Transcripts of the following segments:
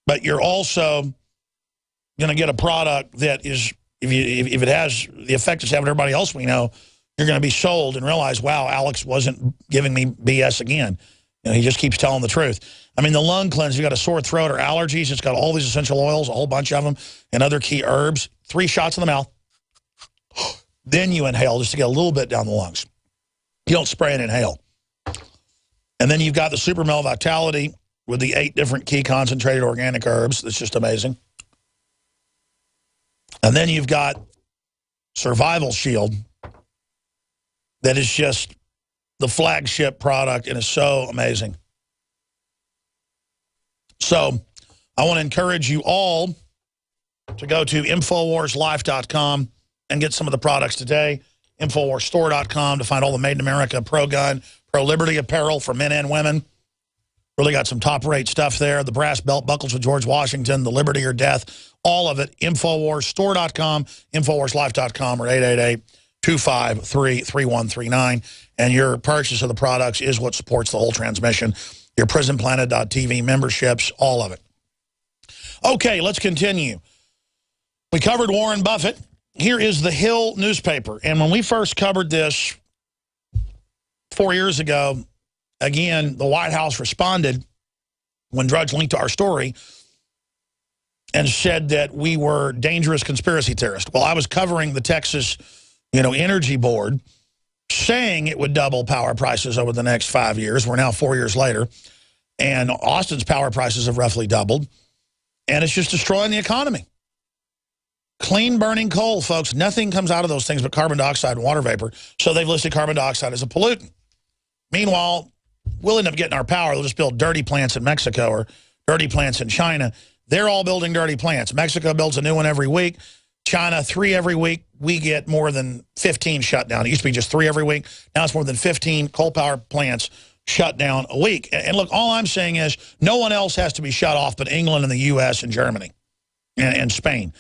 but you're also going to get a product that is, if it has the effect it's having on everybody else we know, you're going to be sold and realize, wow, Alex wasn't giving me BS again. You know, he just keeps telling the truth. I mean, the lung cleanse, you got a sore throat or allergies, it's got all these essential oils, a whole bunch of them, and other key herbs. 3 shots in the mouth. Then you inhale just to get a little bit down the lungs. You don't spray and inhale. And then you've got the Super Male Vitality with the 8 different key concentrated organic herbs. That's just amazing. And then you've got Survival Shield that is just the flagship product and is so amazing. So I want to encourage you all to go to InfoWarsLife.com and get some of the products today. InfoWarsStore.com to find all the Made in America pro-gun, pro-liberty apparel for men and women. Really got some top-rate stuff there. The brass belt buckles with George Washington, the Liberty or Death, all of it. InfoWarsStore.com, InfoWarsLife.com, or 888-253-3139. And your purchase of the products is what supports the whole transmission. Your PrisonPlanet.tv memberships, all of it. Okay, let's continue. We covered Warren Buffett. Here is the Hill newspaper. And when we first covered this 4 years ago, again, the White House responded when Drudge linked to our story and said that we were dangerous conspiracy theorists. Well, I was covering the Texas, Energy Board, saying it would double power prices over the next 5 years. We're now 4 years later, and Austin's power prices have roughly doubled, and it's just destroying the economy. Clean burning coal, folks. Nothing comes out of those things but carbon dioxide and water vapor, so they've listed carbon dioxide as a pollutant. Meanwhile, we'll end up getting our power. They'll just build dirty plants in Mexico or dirty plants in China. They're all building dirty plants. Mexico builds a new one every week. China, 3 every week. We get more than 15 shut down. It used to be just 3 every week. Now it's more than 15 coal power plants shut down a week. And look, all I'm saying is no one else has to be shut off but England and the U.S. and Germany and Spain.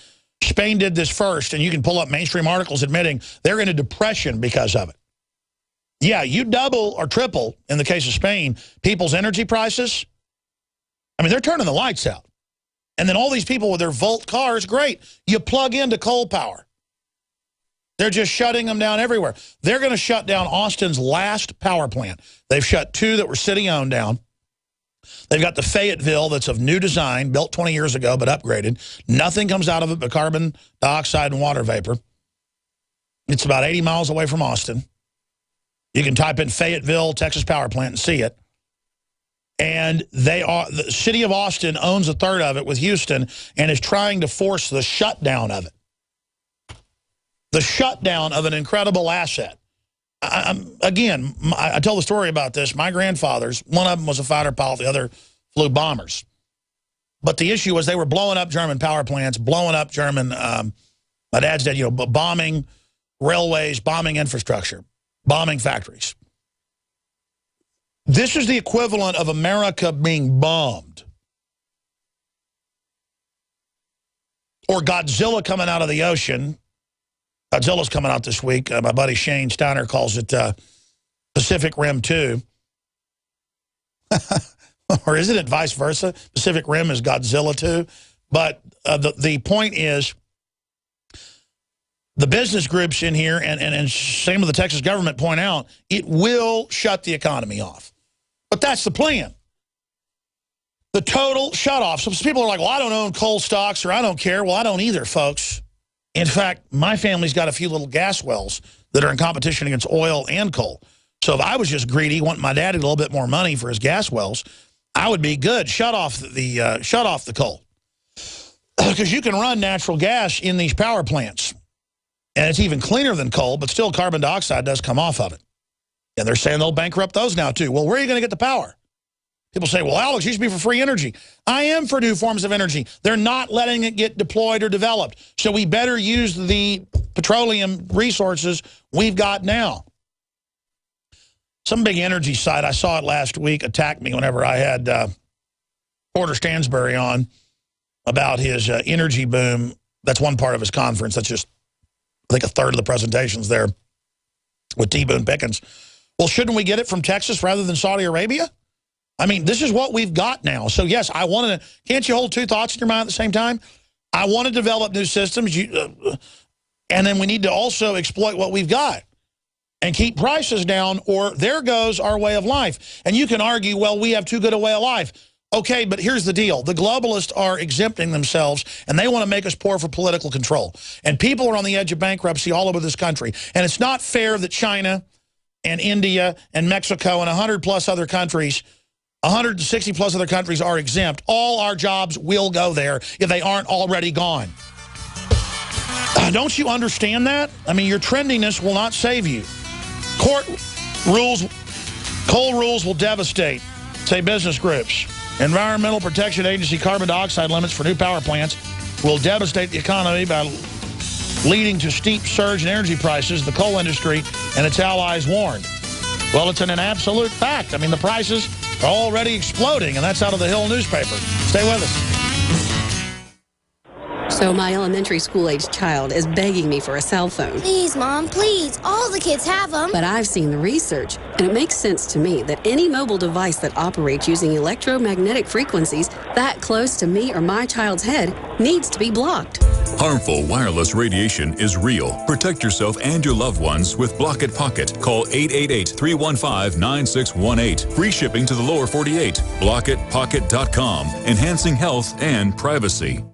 Spain did this first, and you can pull up mainstream articles admitting they're in a depression because of it. Yeah, you double or triple, in the case of Spain, people's energy prices. I mean, they're turning the lights out. And then all these people with their Volt cars, great. You plug into coal power. They're just shutting them down everywhere. They're going to shut down Austin's last power plant. They've shut 2 that were city-owned down. They've got the Fayetteville that's of new design, built 20 years ago, but upgraded. Nothing comes out of it but carbon dioxide and water vapor. It's about 80 miles away from Austin. You can type in Fayetteville, Texas power plant and see it. And the city of Austin owns 1/3 of it with Houston and is trying to force the shutdown of it. The shutdown of an incredible asset. Again, I tell the story about this. My grandfathers, one of them was a fighter pilot, the other flew bombers. But the issue was they were blowing up German power plants, blowing up German, my dad's dad, bombing railways, bombing infrastructure, bombing factories. This is the equivalent of America being bombed. Or Godzilla coming out of the ocean. Godzilla's coming out this week. My buddy Shane Steiner calls it Pacific Rim 2. Or isn't it vice versa? Pacific Rim is Godzilla 2. But the point is, the business groups in here and same with the Texas government point out, it will shut the economy off. But that's the plan. The total shut off. Some people are like, well, I don't own coal stocks or I don't care. Well, I don't either, folks. In fact, my family's got a few little gas wells that are in competition against oil and coal. So if I was just greedy, wanting my daddy a little bit more money for his gas wells, I would be good. Shut off the coal. Because you can run natural gas in these power plants. And it's even cleaner than coal, but still carbon dioxide does come off of it. And they're saying they'll bankrupt those now, too. Well, where are you going to get the power? People say, well, Alex, you should be for free energy. I am for new forms of energy. They're not letting it get deployed or developed. So we better use the petroleum resources we've got now. Some big energy site, I saw it last week, attacked me whenever I had Porter Stansbury on about his energy boom. That's one part of his conference. That's just, I think, 1/3 of the presentations there with T. Boone Pickens. Well, shouldn't we get it from Texas rather than Saudi Arabia? I mean, this is what we've got now. So, yes, I want to – can't you hold two thoughts in your mind at the same time? I want to develop new systems, and then we need to also exploit what we've got and keep prices down, or there goes our way of life. And you can argue, well, we have too good a way of life. Okay, but here's the deal. The globalists are exempting themselves, and they want to make us poor for political control. And people are on the edge of bankruptcy all over this country. And it's not fair that China and India and Mexico and 100-plus other countries, 160-plus other countries are exempt. All our jobs will go there if they aren't already gone. Don't you understand that? I mean, your trendiness will not save you. Coal rules will devastate, say business groups. Environmental Protection Agency carbon dioxide limits for new power plants will devastate the economy by leading to steep surge in energy prices, the coal industry and its allies warned. Well, it's an absolute fact. I mean, the prices are already exploding, and that's out of the Hill newspaper. Stay with us. So my elementary school-aged child is begging me for a cell phone. Please, Mom, please. All the kids have them. But I've seen the research, and it makes sense to me that any mobile device that operates using electromagnetic frequencies that close to me or my child's head needs to be blocked. Harmful wireless radiation is real. Protect yourself and your loved ones with Block It Pocket. Call 888-315-9618. Free shipping to the lower 48. BlockItPocket.com. Enhancing health and privacy.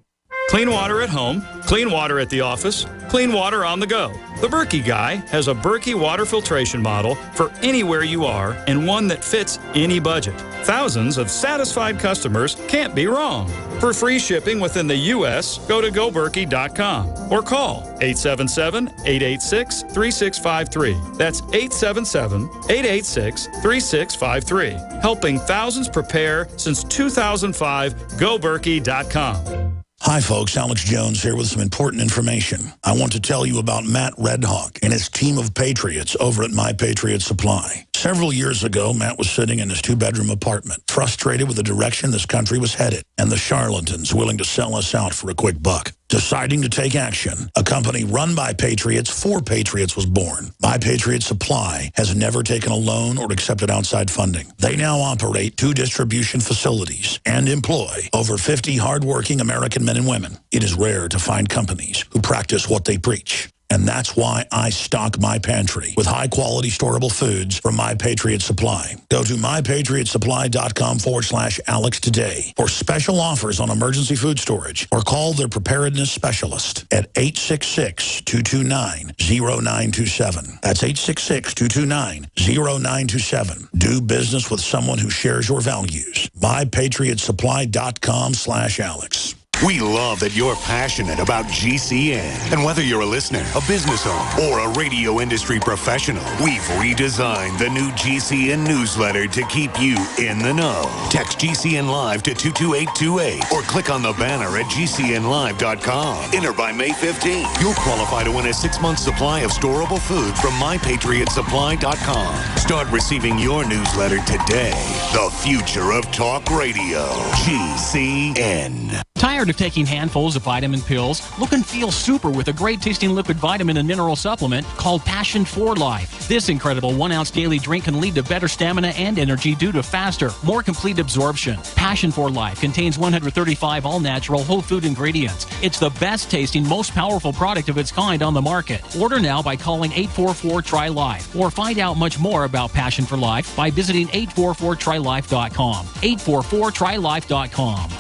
Clean water at home, clean water at the office, clean water on the go. The Berkey Guy has a Berkey water filtration model for anywhere you are and one that fits any budget. Thousands of satisfied customers can't be wrong. For free shipping within the U.S., go to goberkey.com or call 877-886-3653. That's 877-886-3653. Helping thousands prepare since 2005, goberkey.com. Hi, folks. Alex Jones here with some important information. I want to tell you about Matt Redhawk and his team of patriots over at My Patriot Supply. Several years ago, Matt was sitting in his two-bedroom apartment, frustrated with the direction this country was headed and the charlatans willing to sell us out for a quick buck. Deciding to take action, a company run by patriots for patriots was born. My Patriot Supply has never taken a loan or accepted outside funding. They now operate 2 distribution facilities and employ over 50 hardworking American men and women. It is rare to find companies who practice what they preach. And that's why I stock my pantry with high-quality storable foods from My Patriot Supply. Go to mypatriotsupply.com/Alex today for special offers on emergency food storage, or call their preparedness specialist at 866-229-0927. That's 866-229-0927. Do business with someone who shares your values. mypatriotsupply.com/Alex. We love that you're passionate about GCN. And whether you're a listener, a business owner, or a radio industry professional, we've redesigned the new GCN newsletter to keep you in the know. Text GCN Live to 22828 or click on the banner at GCNlive.com. Enter by May 15th. You'll qualify to win a 6-month supply of storable food from MyPatriotSupply.com. Start receiving your newsletter today. The future of talk radio. GCN. Tired of taking handfuls of vitamin pills? Look and feel super with a great-tasting liquid vitamin and mineral supplement called Passion for Life. This incredible 1-ounce daily drink can lead to better stamina and energy due to faster, more complete absorption. Passion for Life contains 135 all-natural whole food ingredients. It's the best-tasting, most powerful product of its kind on the market. Order now by calling 844-TRY-LIFE or find out much more about Passion for Life by visiting 844TryLife.com. 844TryLife.com.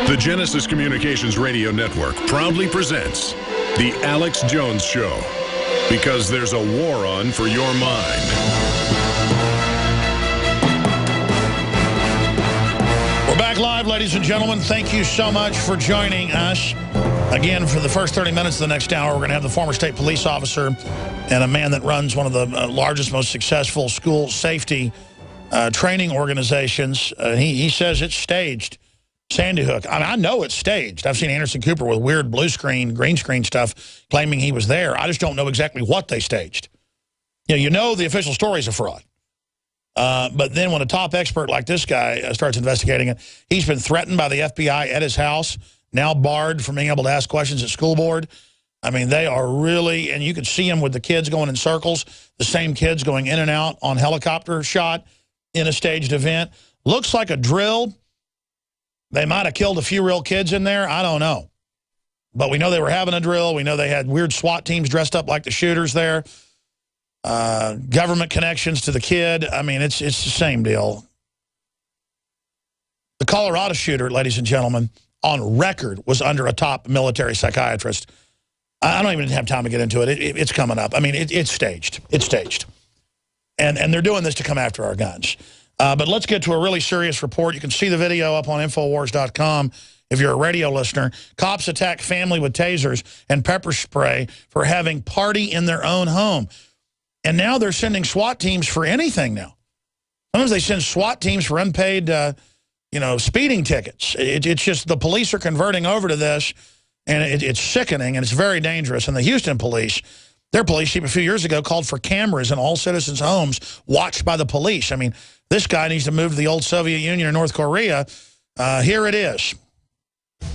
The Genesis Communications Radio Network proudly presents The Alex Jones Show, because there's a war on for your mind. We're back live, ladies and gentlemen. Thank you so much for joining us. Again, for the first 30 minutes of the next hour, we're going to have the former state police officer and a man that runs one of the largest, most successful school safety training organizations. He says it's staged. Sandy Hook. I mean, I know it's staged. I've seen Anderson Cooper with weird blue screen, green screen stuff claiming he was there. I just don't know exactly what they staged. You know the official story is a fraud. But then when a top expert like this guy starts investigating it, he's been threatened by the FBI at his house, now barred from being able to ask questions at school board. I mean, they are really, and you could see them with the kids going in circles, the same kids going in and out on helicopter shot in a staged event. Looks like a drill. They might have killed a few real kids in there. I don't know. But we know they were having a drill. We know they had weird SWAT teams dressed up like the shooters there. Government connections to the kid. I mean, it's the same deal. The Colorado shooter, ladies and gentlemen, on record was under a top military psychiatrist. I don't even have time to get into it. It's coming up. I mean, it's staged. It's staged. And they're doing this to come after our guns. But let's get to a really serious report. You can see the video up on Infowars.com if you're a radio listener. Cops attack family with tasers and pepper spray for having party in their own home. And now they're sending SWAT teams for anything now. Sometimes they send SWAT teams for unpaid, speeding tickets. It's just the police are converting over to this, and it's sickening, and it's very dangerous. And the Houston police, their police chief a few years ago called for cameras in all citizens' homes watched by the police. I mean, this guy needs to move to the old Soviet Union or North Korea. Here it is.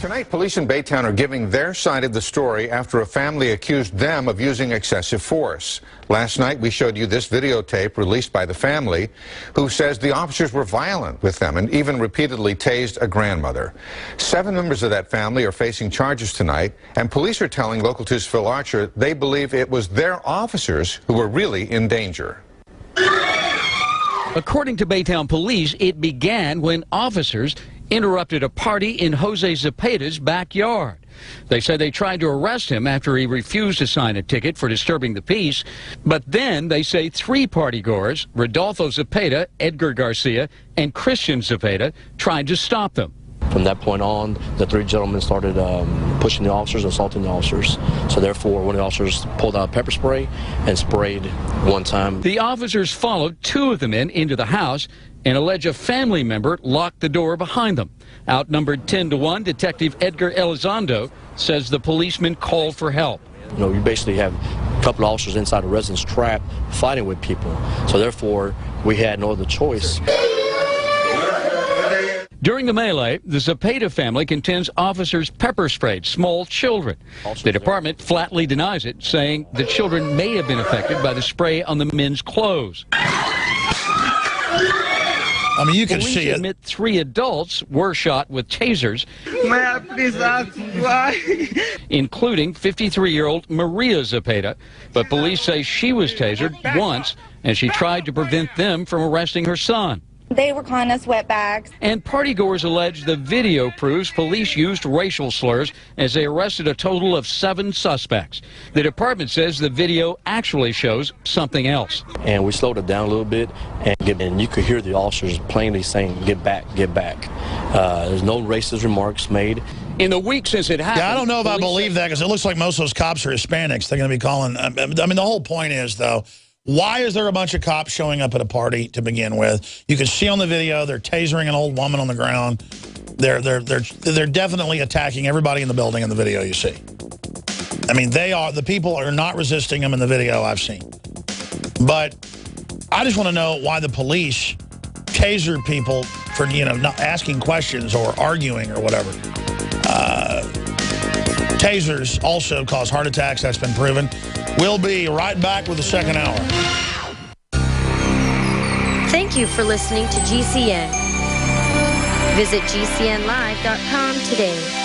Tonight, police in Baytown are giving their side of the story after a family accused them of using excessive force. Last night, we showed you this videotape released by the family, who says the officers were violent with them and even repeatedly tased a grandmother. 7 members of that family are facing charges tonight, and police are telling Local 2's Phil Archer they believe it was their officers who were really in danger. According to Baytown police, it began when officers interrupted a party in Jose Zepeda's backyard. They said they tried to arrest him after he refused to sign a ticket for disturbing the peace. But then they say 3 partygoers, Rodolfo Zepeda, Edgar Garcia, and Christian Zepeda, tried to stop them. From that point on, the 3 gentlemen started pushing the officers, assaulting the officers. So therefore, one of the officers pulled out pepper spray and sprayed one time. The officers followed 2 of the men into the house and allege a family member locked the door behind them. Outnumbered 10-1, Detective Edgar Elizondo says the policeman called for help. You basically have a couple of officers inside the residence trapped fighting with people. So therefore, we had no other choice. During the melee, the Zepeda family contends officers pepper sprayed small children. The department flatly denies it, saying the children may have been affected by the spray on the men's clothes. I mean, you can Police see it. admit 3 adults were shot with tasers, including 53-year-old Maria Zepeda. But police say she was tasered once, and she tried to prevent them from arresting her son. They were calling us wetbags. And partygoers allege the video proves police used racial slurs as they arrested a total of 7 suspects. The department says the video actually shows something else. And we slowed it down a little bit, and you could hear the officers plainly saying, "Get back, get back." There's no racist remarks made. In the week since it happened... Yeah, I don't know if I believe that, because it looks like most of those cops are Hispanics. They're going to be calling... I mean, the whole point is, though, why is there a bunch of cops showing up at a party to begin with? You can see on the video they're tasering an old woman on the ground. They're definitely attacking everybody in the building in the video you see. I mean, the people are not resisting them in the video I've seen. But I just want to know why the police taser people for, not asking questions or arguing or whatever. Tasers also cause heart attacks. That's been proven. We'll be right back with the second hour. Thank you for listening to GCN. Visit GCNlive.com today.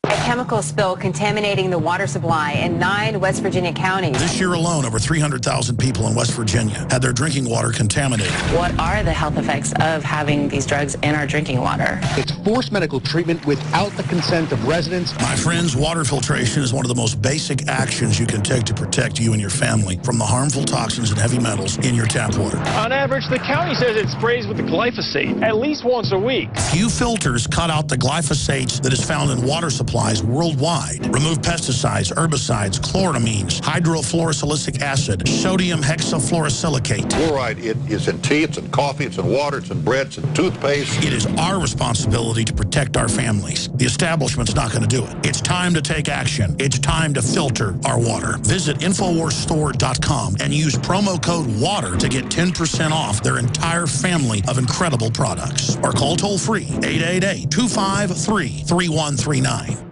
A chemical spill contaminating the water supply in 9 West Virginia counties. This year alone, over 300,000 people in West Virginia had their drinking water contaminated. What are the health effects of having these drugs in our drinking water? It's forced medical treatment without the consent of residents. My friends, water filtration is one of the most basic actions you can take to protect you and your family from the harmful toxins and heavy metals in your tap water. On average, the county says it sprays with the glyphosate at least once a week. Few filters cut out the glyphosate that is found in water supplies authorized worldwide. Remove pesticides, herbicides, chloramines, hydrofluorosilicic acid, sodium hexafluorosilicate. Fluoride, it is in tea, it's in coffee, it's in water, it's in bread, it's in toothpaste. It is our responsibility to protect our families. The establishment's not going to do it. It's time to take action. It's time to filter our water. Visit InfoWarsStore.com and use promo code WATER to get 10% off their entire family of incredible products. Or call toll-free 888-253-3139.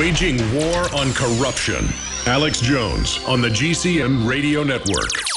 Waging war on corruption. Alex Jones on the GCN Radio Network.